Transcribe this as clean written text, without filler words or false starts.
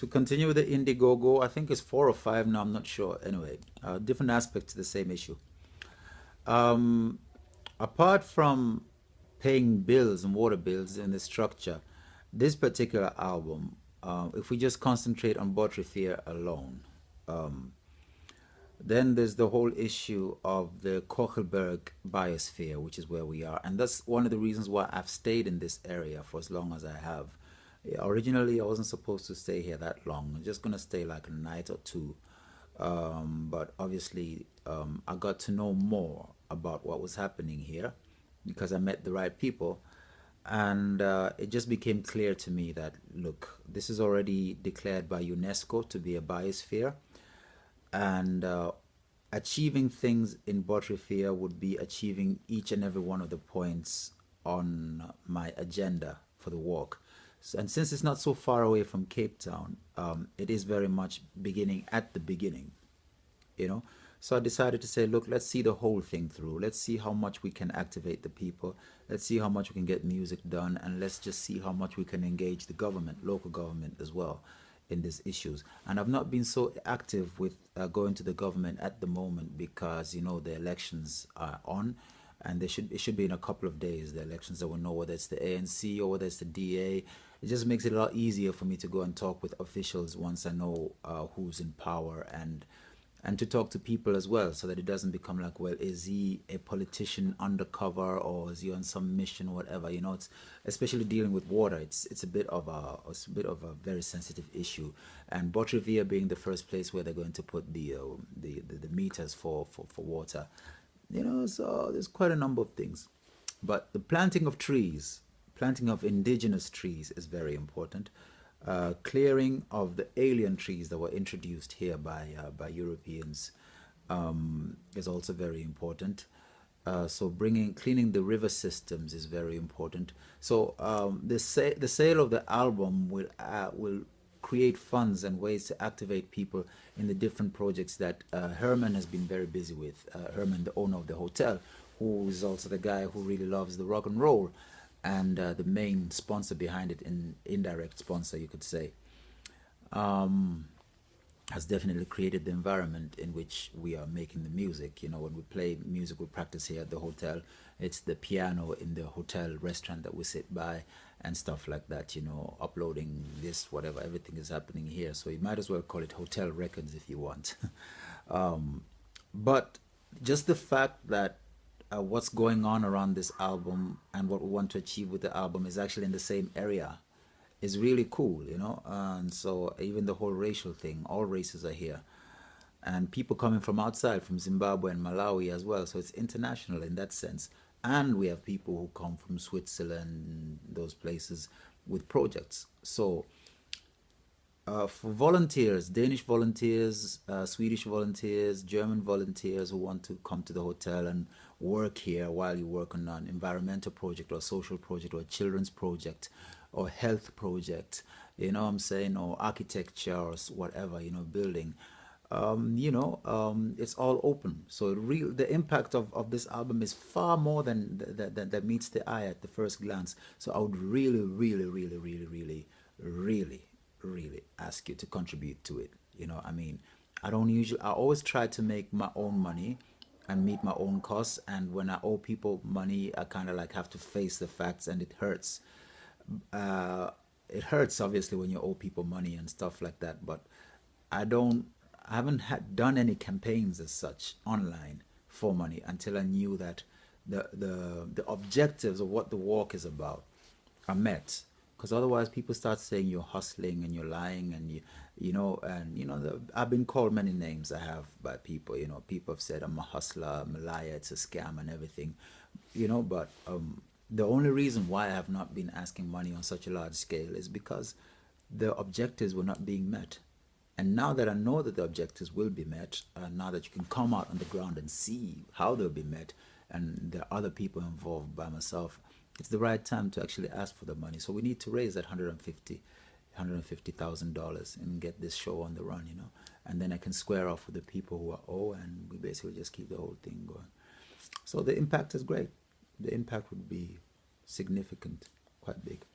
To continue with the Indiegogo, I think it's 4 or 5 now, I'm not sure. Anyway, different aspects to the same issue. Um, Apart from paying bills and water bills in the structure, this particular album, if we just concentrate on Botry Fear alone, um, then there's the whole issue of the Kochelberg biosphere, which is where we are. And that's one of the reasons why I've stayed in this area for as long as I have. Yeah, originally, I wasn't supposed to stay here that long. I'm just going to stay like a night or two. But obviously, I got to know more about what was happening here because I met the right people. And it just became clear to me that, look, this is already declared by UNESCO to be a biosphere, and achieving things in Botrifia would be achieving each and every one of the points on my agenda for the walk. And since it's not so far away from Cape Town, it is very much beginning at the beginning, you know. So I decided to say, look, let's see the whole thing through. Let's see how much we can activate the people. Let's see how much we can get music done, and let's just see how much we can engage the government, local government as well, in these issues. And I've not been so active with going to the government at the moment because you know the elections are on, and it should be in a couple of days. The elections, I will know whether it's the ANC or whether it's the DA. It just makes it a lot easier for me to go and talk with officials once I know who's in power, and to talk to people as well, so that it doesn't become like, well, is he a politician undercover or is he on some mission or whatever? You know, it's especially dealing with water. It's a bit of a very sensitive issue, and Botrivia being the first place where they're going to put the meters for water. You know, so there's quite a number of things, but the planting of indigenous trees is very important. Clearing of the alien trees that were introduced here by Europeans is also very important. So cleaning the river systems is very important. So the sale of the album will create funds and ways to activate people in the different projects that Herman has been very busy with. Herman, the owner of the hotel, who is also the guy who really loves the rock and roll, and the main sponsor behind it, an indirect sponsor, you could say, has definitely created the environment in which we are making the music. You know, when we play music, we practice here at the hotel. It's the piano in the hotel restaurant that we sit by and stuff like that. You know, uploading this, whatever, everything is happening here. So you might as well call it hotel records if you want. But just the fact that what's going on around this album and what we want to achieve with the album is actually in the same area is really cool, you know. And so even the whole racial thing, all races are here, and people coming from outside, from Zimbabwe and Malawi as well, so it's international in that sense. And we have people who come from Switzerland, those places, with projects. So for volunteers, Danish volunteers, Swedish volunteers, German volunteers who want to come to the hotel and work here while you work on an environmental project or a social project or a children's project or health project, you know what I'm saying, or architecture or whatever, you know, building. It's all open. So the impact of this album is far more than that meets the eye at the first glance. So I would really, really, really, really, really, really, really ask you to contribute to it. You know, I mean, I always try to make my own money and meet my own costs. And when I owe people money, I kind of like have to face the facts, and it hurts. It hurts obviously when you owe people money and stuff like that. But I don't, I haven't done any campaigns as such online for money until I knew that the objectives of what the walk is about are met. Because otherwise people start saying you're hustling and you're lying, and I've been called many names. I have, by people. You know, people have said I'm a hustler, I'm a liar, it's a scam and everything, you know. But the only reason why I have not been asking money on such a large scale is because the objectives were not being met. And now that I know that the objectives will be met, now that you can come out on the ground and see how they'll be met, and there are other people involved by myself, it's the right time to actually ask for the money. So we need to raise that $150,000 and get this show on the run, you know. And then I can square off with the people who are owe, and we basically just keep the whole thing going. So the impact is great. The impact would be significant, quite big.